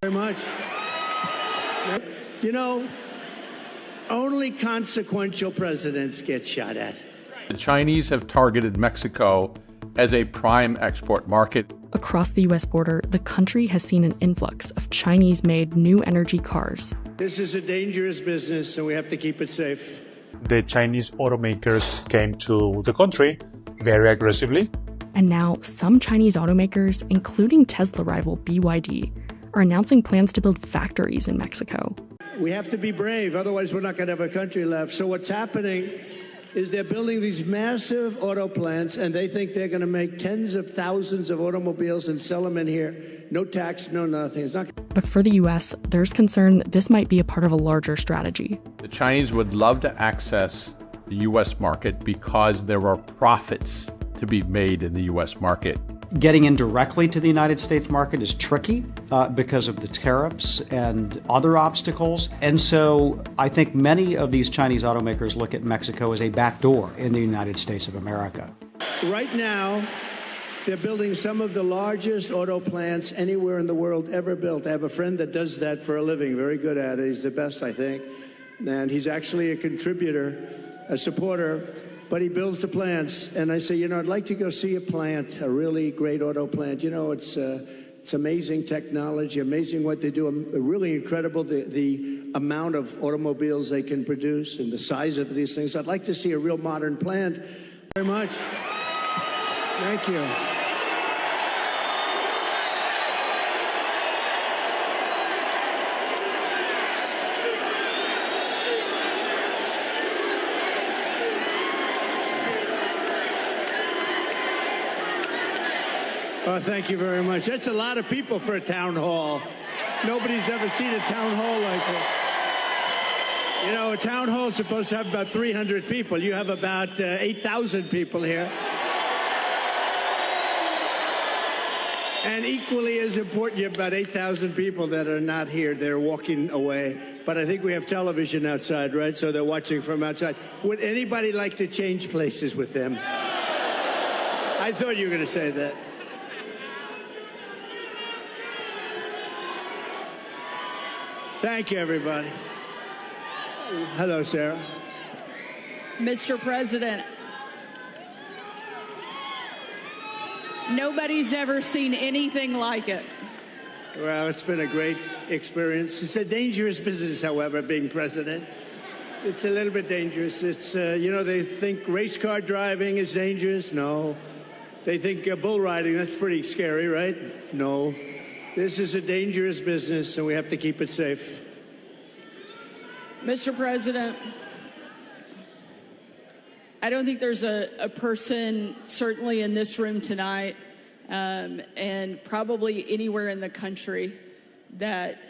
Very much. You know, only consequential presidents get shot at. The Chinese have targeted Mexico as a prime export market. Across the U.S. border, the country has seen an influx of Chinese-made new energy cars. This is a dangerous business, and we have to keep it safe. The Chinese automakers came to the country very aggressively. And now, some Chinese automakers, including Tesla rival BYD, are announcing plans to build factories in Mexico. We have to be brave, otherwise we're not going to have a country left. So what's happening is they're building these massive auto plants, and they think they're going to make tens of thousands of automobiles and sell them in here. No tax, no nothing. It's not. But for the U.S., there's concern this might be a part of a larger strategy. The Chinese would love to access the U.S. market because there are profits to be made in the U.S. market. Getting in directly to the United States market is tricky because of the tariffs and other obstacles. And so I think many of these Chinese automakers look at Mexico as a backdoor in the United States of America. Right now, they're building some of the largest auto plants anywhere in the world ever built. I have a friend that does that for a living, very good at it. He's the best, I think. And he's actually a contributor, a supporter, but he builds the plants. And I say, you know, I'd like to go see a plant, a really great auto plant. You know, it's amazing technology, amazing what they do, really incredible, the amount of automobiles they can produce and the size of these things. I'd like to see a real modern plant. Very much. Thank you. Oh, thank you very much. That's a lot of people for a town hall. Nobody's ever seen a town hall like this. You know, a town hall is supposed to have about 300 people. You have about 8,000 people here. And equally as important, you have about 8,000 people that are not here. They're walking away. But I think we have television outside, right? So they're watching from outside. Would anybody like to change places with them? I thought you were going to say that. Thank you, everybody. Hello, Sarah. Mr. President, nobody's ever seen anything like it. Well, it's been a great experience. It's a dangerous business, however, being president. It's a little bit dangerous. It's, you know, they think race car driving is dangerous. No. They think bull riding, that's pretty scary, right? No. This is a dangerous business, and we have to keep it safe. Mr. President, I don't think there's a person, certainly in this room tonight, and probably anywhere in the country, that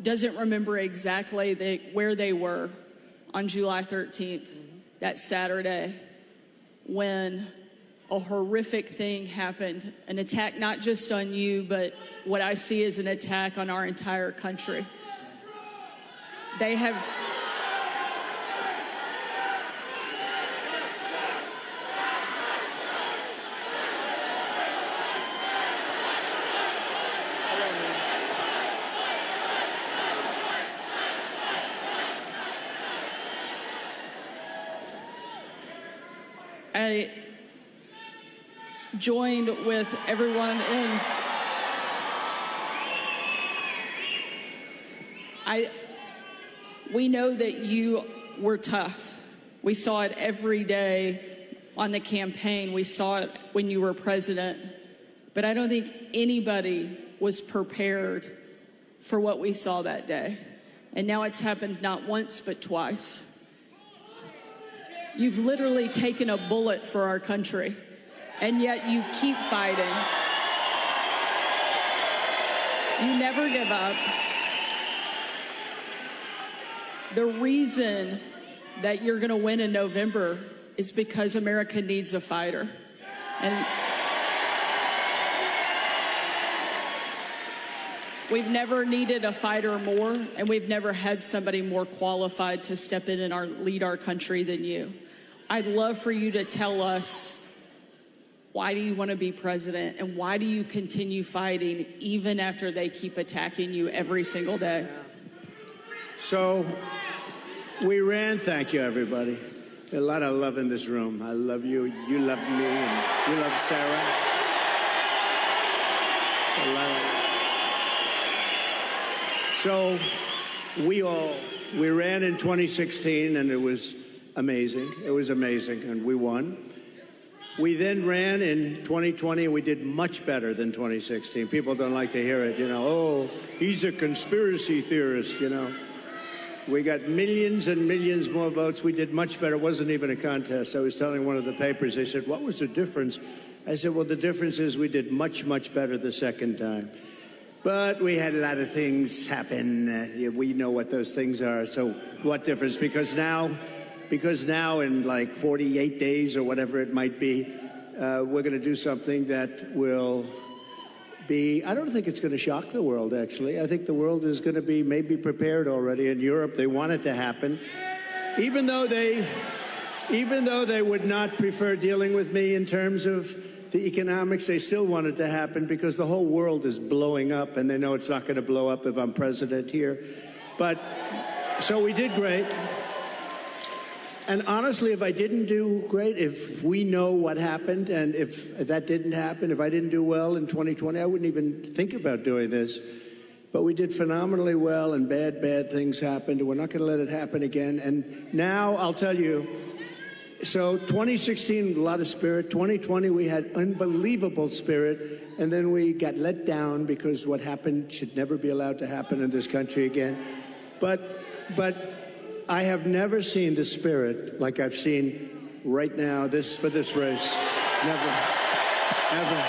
doesn't remember exactly where they were on July 13th, that Saturday, when a horrific thing happened, an attack not just on you, but what I see as an attack on our entire country. They have... I joined with everyone in... We know that you were tough. We saw it every day on the campaign. We saw it when you were president. But I don't think anybody was prepared for what we saw that day. And now it's happened not once, but twice. You've literally taken a bullet for our country, and yet you keep fighting. You never give up. The reason that you're going to win in November is because America needs a fighter. And we've never needed a fighter more, and we've never had somebody more qualified to step in and lead our country than you. I'd love for you to tell us Why do you want to be president? And why do you continue fighting even after they keep attacking you every single day? So we ran, thank you, everybody. A lot of love in this room. I love you. You love me. And you love Sarah. A lot of... So we ran in 2016, and it was amazing. It was amazing, and we won. We then ran in 2020, and we did much better than 2016. People don't like to hear it, you know. Oh, he's a conspiracy theorist, you know. We got millions and millions more votes. We did much better. It wasn't even a contest. I was telling one of the papers, they said, what was the difference? I said, well, the difference is we did much, much better the second time. But we had a lot of things happen. We know what those things are. So what difference? Because now in like 48 days or whatever it might be, we're going to do something that will be, I don't think it's going to shock the world, actually. I think the world is going to be maybe prepared already. In Europe, they want it to happen. Even though they would not prefer dealing with me in terms of the economics, they still want it to happen because the whole world is blowing up, and they know it's not going to blow up if I'm president here. But, so we did great. And honestly, if I didn't do great, if we know what happened, and if that didn't happen, if I didn't do well in 2020, I wouldn't even think about doing this. But we did phenomenally well, and bad things happened, and we're not going to let it happen again. And now, I'll tell you, so 2016, a lot of spirit. 2020, we had unbelievable spirit. And then we got let down because what happened should never be allowed to happen in this country again. But I have never seen the spirit like I've seen right now for this race. Never. Ever.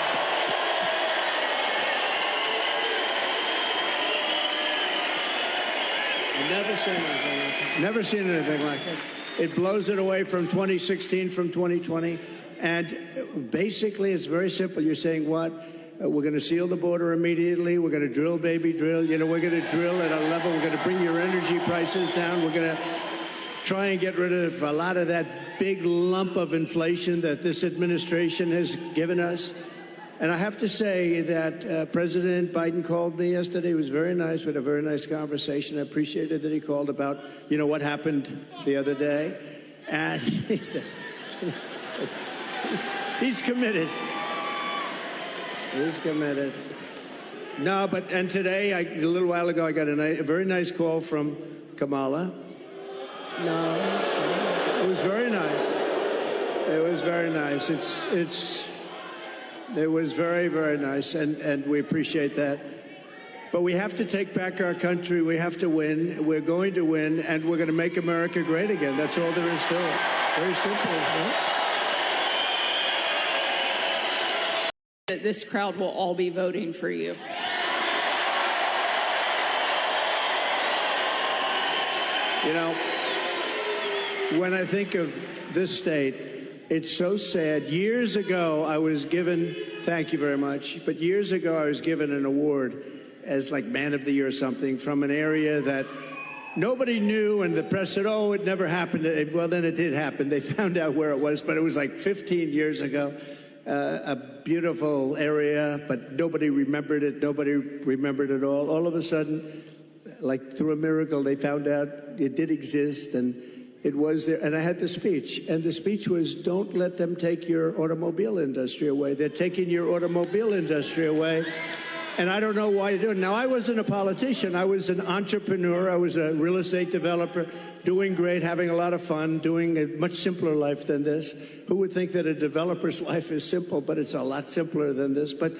I've never seen anything like it. Never seen anything like it. It blows it away from 2016, from 2020. And basically, it's very simple. You're saying what? We're going to seal the border immediately. We're going to drill, baby, drill. You know, we're going to drill at a level. We're going to bring your energy prices down. We're going to try and get rid of a lot of that big lump of inflation that this administration has given us. And I have to say that President Biden called me yesterday. He was very nice. We had a very nice conversation. I appreciated that he called about, you know, what happened the other day. And he says, he's committed. He's committed. No, and today, a little while ago, I got a very nice call from Kamala. No, it was very nice. It was very nice. It was very, very nice, and we appreciate that. But we have to take back our country. We have to win. We're going to win, and we're going to make America great again. That's all there is to it. Very simple, right? This crowd will all be voting for you. You know, when I think of this state, it's so sad. Years ago, I was given, thank you very much, but years ago I was given an award as like Man of the Year or something from an area that nobody knew, and the press said, oh, it never happened. Well, then it did happen. They found out where it was, but it was like 15 years ago. A beautiful area, but nobody remembered it. Nobody remembered it all. All of a sudden, like through a miracle, they found out it did exist, and it was there. And I had the speech, and the speech was, don't let them take your automobile industry away. They're taking your automobile industry away. And I don't know why you do it. Now, I wasn't a politician. I was an entrepreneur. I was a real estate developer, doing great, having a lot of fun, doing a much simpler life than this. Who would think that a developer's life is simple, but it's a lot simpler than this. But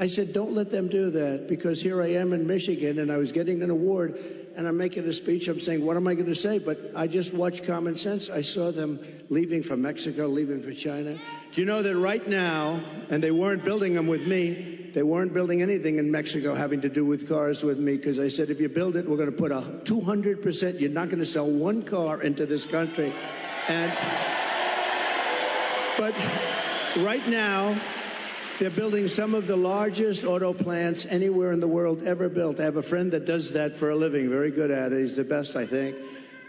I said, don't let them do that, because here I am in Michigan, and I was getting an award, and I'm making a speech. I'm saying, what am I going to say? But I just watched Common Sense. I saw them leaving for Mexico, leaving for China. Do you know that right now, and they weren't building them with me, they weren't building anything in Mexico having to do with cars with me, because I said, if you build it, we're going to put a 200%, you're not going to sell one car into this country. But right now, they're building some of the largest auto plants anywhere in the world ever built. I have a friend that does that for a living, very good at it. He's the best, I think.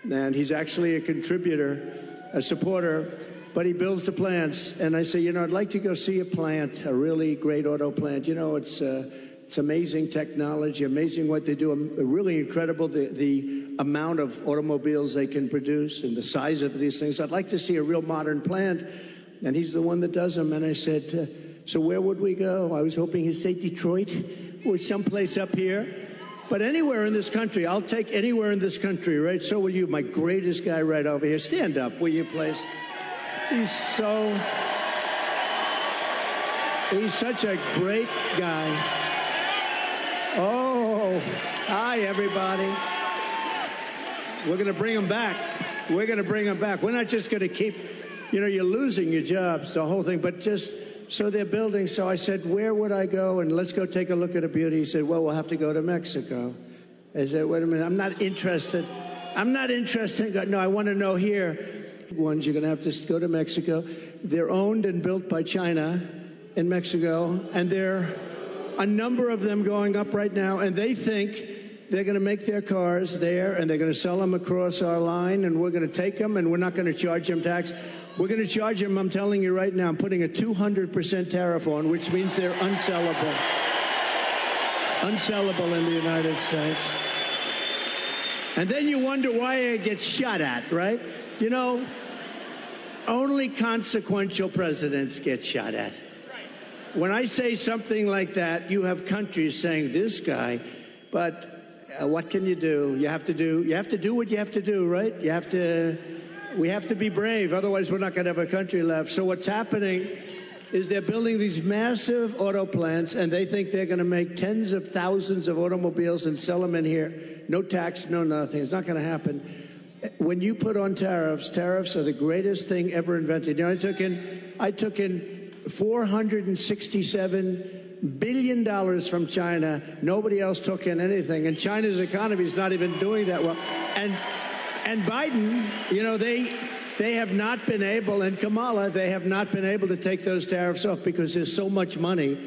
And he's actually a contributor, a supporter but he builds the plants. And I say, I'd like to go see a plant, a really great auto plant. It's amazing technology, amazing what they do, really incredible the amount of automobiles they can produce and the size of these things. I'd like to see a real modern plant, and he's the one that does them. And I said, so where would we go? I was hoping he'd say Detroit or someplace up here. But anywhere in this country, I'll take anywhere in this country, right? So will you, my greatest guy right over here. Stand up, will you, please? He's such a great guy. Oh, hi, everybody. We're going to bring him back. We're going to bring him back. We're not just going to keep, you're losing your jobs, the whole thing, but just so they're building. So I said, where would I go? And let's go take a look at a beauty. He said, well, we'll have to go to Mexico. I said, wait a minute, I'm not interested. No, I want to know here. Ones you're going to have to go to Mexico. They're owned and built by China in Mexico, and there are a number of them going up right now, and they think they're going to make their cars there, and they're going to sell them across our line, and we're going to take them, and we're not going to charge them tax. We're going to charge them, I'm telling you right now, I'm putting a 200% tariff on, which means they're unsellable. Unsellable in the United States. And then you wonder why it gets shot at, right? Only consequential presidents get shot at. When I say something like that, you have countries saying, this guy, but what can you do? You have to do what you have to do, right? We have to be brave, otherwise we're not going to have a country left. So what's happening is they're building these massive auto plants, and they think they're going to make tens of thousands of automobiles and sell them in here. No tax, no nothing. It's not going to happen. When you put on tariffs are the greatest thing ever invented. I took in $467 billion from China. Nobody else took in anything, and China's economy is not even doing that well. And Biden, they have not been able, and Kamala, they have not been able to take those tariffs off because there's so much money.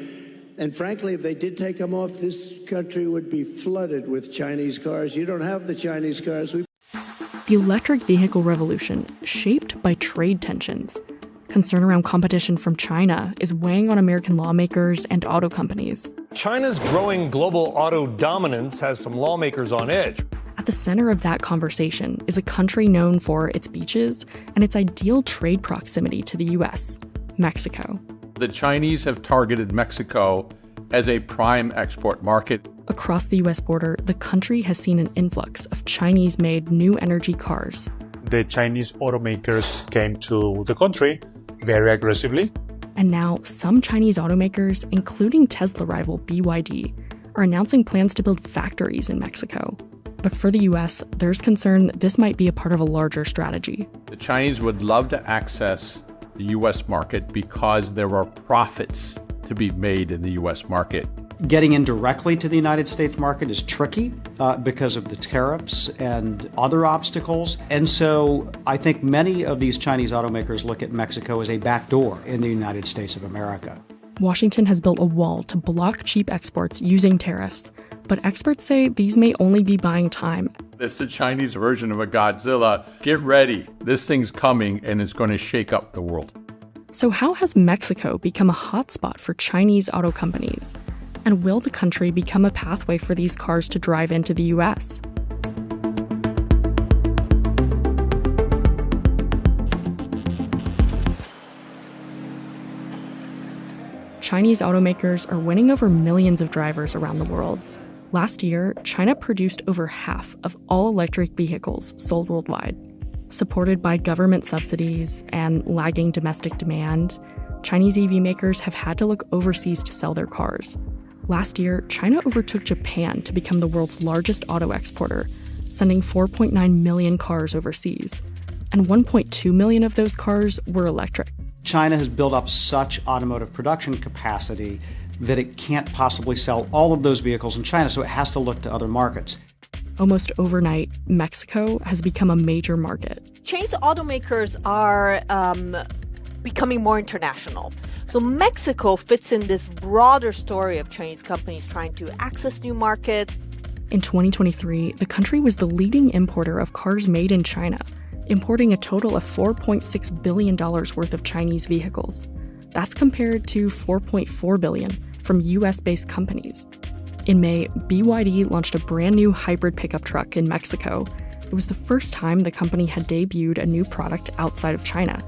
And frankly, if they did take them off, this country would be flooded with Chinese cars. You don't have the Chinese cars. The electric vehicle revolution, shaped by trade tensions. Concern around competition from China is weighing on American lawmakers and auto companies. China's growing global auto dominance has some lawmakers on edge. At the center of that conversation is a country known for its beaches and its ideal trade proximity to the U.S., Mexico. The Chinese have targeted Mexico as a prime export market. Across the U.S. border, the country has seen an influx of Chinese-made new energy cars. The Chinese automakers came to the country very aggressively. And now, some Chinese automakers, including Tesla rival BYD, are announcing plans to build factories in Mexico. But for the U.S., there's concern this might be a part of a larger strategy. The Chinese would love to access the U.S. market because there are profits to be made in the U.S. market. Getting in directly to the United States market is tricky because of the tariffs and other obstacles. And so I think many of these Chinese automakers look at Mexico as a backdoor in the United States of America. Washington has built a wall to block cheap exports using tariffs. But experts say these may only be buying time. This is the Chinese version of a Godzilla. Get ready. This thing's coming, and it's going to shake up the world. So how has Mexico become a hotspot for Chinese auto companies? And will the country become a pathway for these cars to drive into the U.S.? Chinese automakers are winning over millions of drivers around the world. Last year, China produced over half of all electric vehicles sold worldwide. Supported by government subsidies and lagging domestic demand, Chinese EV makers have had to look overseas to sell their cars. Last year, China overtook Japan to become the world's largest auto exporter, sending 4.9 million cars overseas. And 1.2 million of those cars were electric. China has built up such automotive production capacity that it can't possibly sell all of those vehicles in China, so it has to look to other markets. Almost overnight, Mexico has become a major market. Chinese automakers are becoming more international. So Mexico fits in this broader story of Chinese companies trying to access new markets. In 2023, the country was the leading importer of cars made in China, importing a total of $4.6 billion worth of Chinese vehicles. That's compared to $4.4 billion from US-based companies. In May, BYD launched a brand new hybrid pickup truck in Mexico. It was the first time the company had debuted a new product outside of China.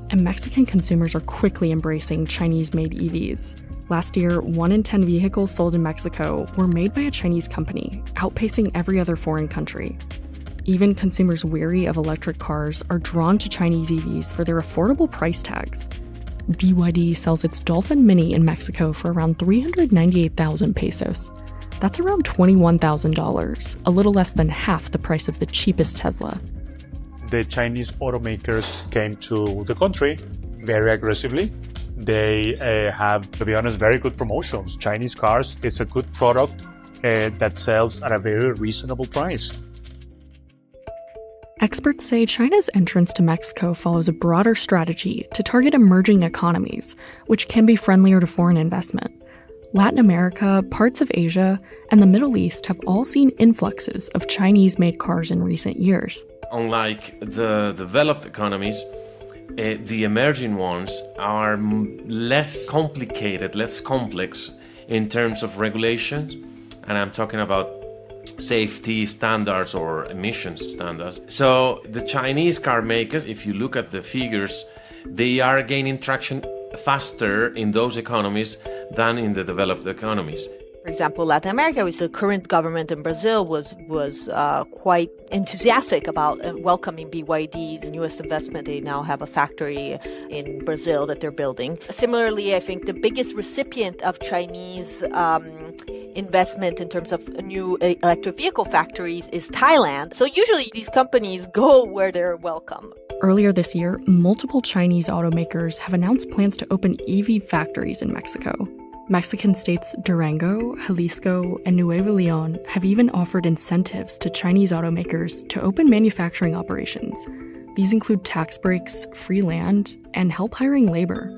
And Mexican consumers are quickly embracing Chinese-made EVs. Last year, 1 in 10 vehicles sold in Mexico were made by a Chinese company, outpacing every other foreign country. Even consumers weary of electric cars are drawn to Chinese EVs for their affordable price tags. BYD sells its Dolphin Mini in Mexico for around 398,000 pesos. That's around $21,000, a little less than half the price of the cheapest Tesla. The Chinese automakers came to the country very aggressively. They have, to be honest, very good promotions. Chinese cars, it's a good product that sells at a very reasonable price. Experts say China's entrance to Mexico follows a broader strategy to target emerging economies, which can be friendlier to foreign investment. Latin America, parts of Asia, and the Middle East have all seen influxes of Chinese-made cars in recent years. Unlike the developed economies, the emerging ones are less complicated, less complex in terms of regulations, and I'm talking about safety standards or emissions standards. So the Chinese car makers, if you look at the figures, they are gaining traction faster in those economies than in the developed economies. For example, Latin America, which the current government in Brazil was quite enthusiastic about welcoming BYD's newest investment. They now have a factory in Brazil that they're building. Similarly, I think the biggest recipient of Chinese investment in terms of new electric vehicle factories is Thailand. So usually these companies go where they're welcome. Earlier this year, multiple Chinese automakers have announced plans to open EV factories in Mexico. Mexican states Durango, Jalisco, and Nuevo Leon have even offered incentives to Chinese automakers to open manufacturing operations. These include tax breaks, free land, and help hiring labor.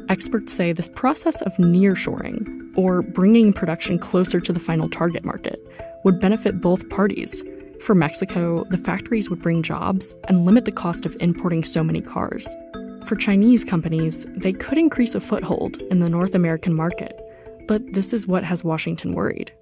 Experts say this process of nearshoring, or bringing production closer to the final target market, would benefit both parties. For Mexico, the factories would bring jobs and limit the cost of importing so many cars. For Chinese companies, they could increase a foothold in the North American market. But this is what has Washington worried.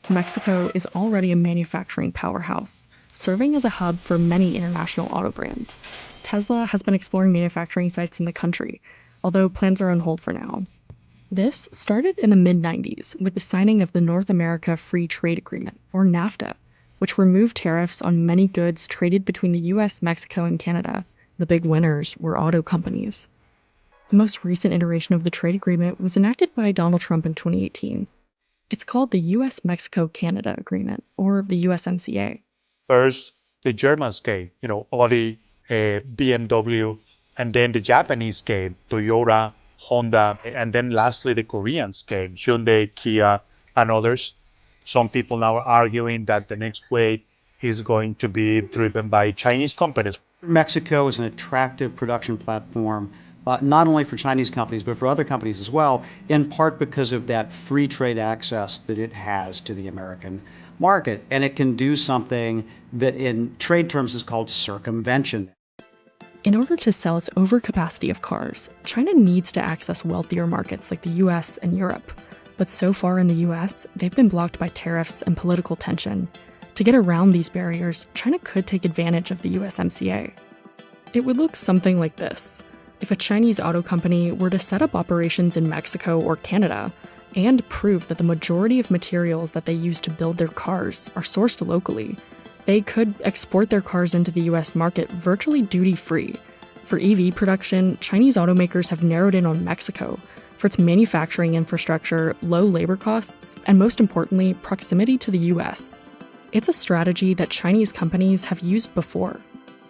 Mexico is already a manufacturing powerhouse, serving as a hub for many international auto brands. Tesla has been exploring manufacturing sites in the country, although plans are on hold for now. This started in the mid-90s with the signing of the North America Free Trade Agreement, or NAFTA, which removed tariffs on many goods traded between the US, Mexico, and Canada. The big winners were auto companies. The most recent iteration of the trade agreement was enacted by Donald Trump in 2018. It's called the US-Mexico-Canada Agreement, or the USMCA. First, the Germans came, Audi, BMW, and then the Japanese came, Toyota, Honda, and then lastly the Koreans came, Hyundai, Kia, and others. Some people now are arguing that the next wave is going to be driven by Chinese companies. Mexico is an attractive production platform, not only for Chinese companies, but for other companies as well, in part because of that free trade access that it has to the American market. And it can do something that in trade terms is called circumvention. In order to sell its overcapacity of cars, China needs to access wealthier markets like the US and Europe. But so far in the US, they've been blocked by tariffs and political tension. To get around these barriers, China could take advantage of the USMCA. It would look something like this. If a Chinese auto company were to set up operations in Mexico or Canada and prove that the majority of materials that they use to build their cars are sourced locally, they could export their cars into the US market virtually duty-free. For EV production, Chinese automakers have narrowed in on Mexico for its manufacturing infrastructure, low labor costs, and most importantly, proximity to the US. It's a strategy that Chinese companies have used before.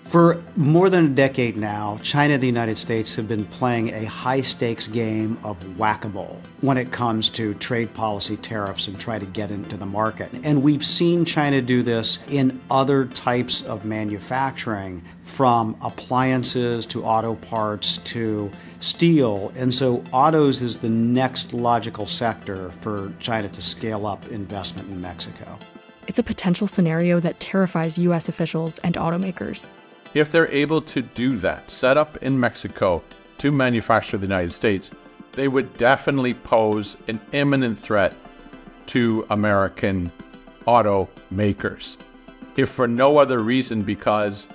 For more than a decade now, China and the United States have been playing a high-stakes game of whack-a-mole when it comes to trade policy tariffs and try to get into the market. And we've seen China do this in other types of manufacturing, from appliances to auto parts to steel. And so autos is the next logical sector for China to scale up investment in Mexico. It's a potential scenario that terrifies U.S. officials and automakers. If they're able to do that, set up in Mexico to manufacture the United States, they would definitely pose an imminent threat to American automakers. If for no other reason, because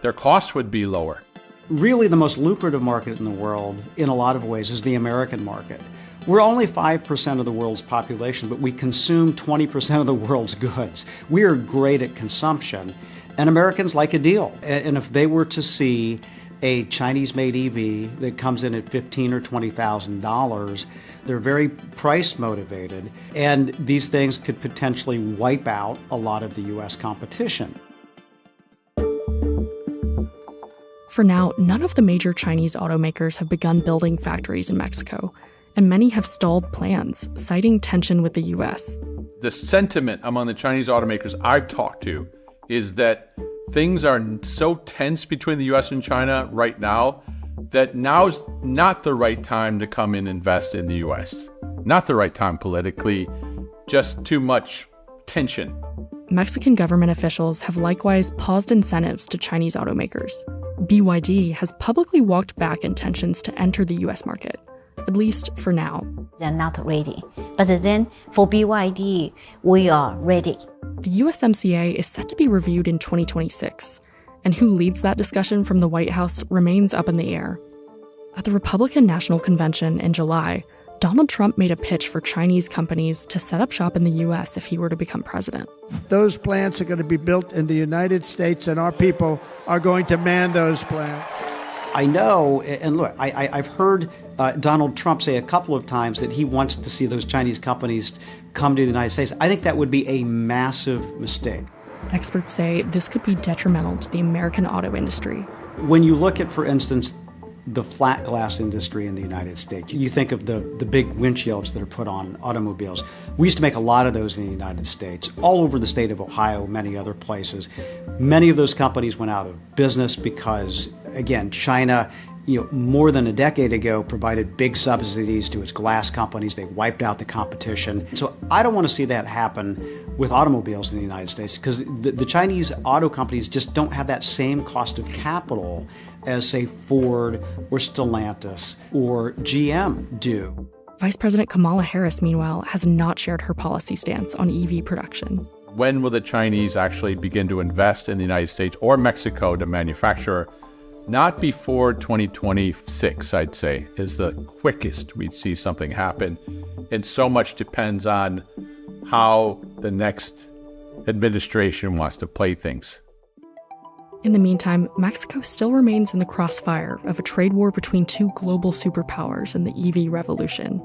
their costs would be lower. Really, the most lucrative market in the world, in a lot of ways, is the American market. We're only 5% of the world's population, but we consume 20% of the world's goods. We are great at consumption, and Americans like a deal. And if they were to see a Chinese-made EV that comes in at $15,000 or $20,000, they're very price motivated, and these things could potentially wipe out a lot of the U.S. competition. For now, none of the major Chinese automakers have begun building factories in Mexico, and many have stalled plans, citing tension with the U.S. The sentiment among the Chinese automakers I've talked to is that things are so tense between the U.S. and China right now that now's not the right time to come and invest in the U.S. Not the right time politically, just too much tension. Mexican government officials have likewise paused incentives to Chinese automakers. BYD has publicly walked back intentions to enter the U.S. market, at least for now. They're not ready. But then for BYD, we are ready. The USMCA is set to be reviewed in 2026, and who leads that discussion from the White House remains up in the air. At the Republican National Convention in July, Donald Trump made a pitch for Chinese companies to set up shop in the U.S. if he were to become president. Those plants are going to be built in the United States, and our people are going to man those plants. I know, and look, I've heard Donald Trump say a couple of times that he wants to see those Chinese companies come to the United States. I think that would be a massive mistake. Experts say this could be detrimental to the American auto industry. When you look at, for instance, the flat glass industry in the United States, you think of the big windshields that are put on automobiles. We used to make a lot of those in the United States, all over the state of Ohio, many other places. Many of those companies went out of business because, again, China, more than a decade ago, provided big subsidies to its glass companies. They wiped out the competition. So I don't want to see that happen with automobiles in the United States because the Chinese auto companies just don't have that same cost of capital as, say, Ford or Stellantis or GM do. Vice President Kamala Harris, meanwhile, has not shared her policy stance on EV production. When will the Chinese actually begin to invest in the United States or Mexico to manufacture? Not before 2026, I'd say, is the quickest we'd see something happen. And so much depends on how the next administration wants to play things. In the meantime, Mexico still remains in the crossfire of a trade war between two global superpowers in the EV revolution.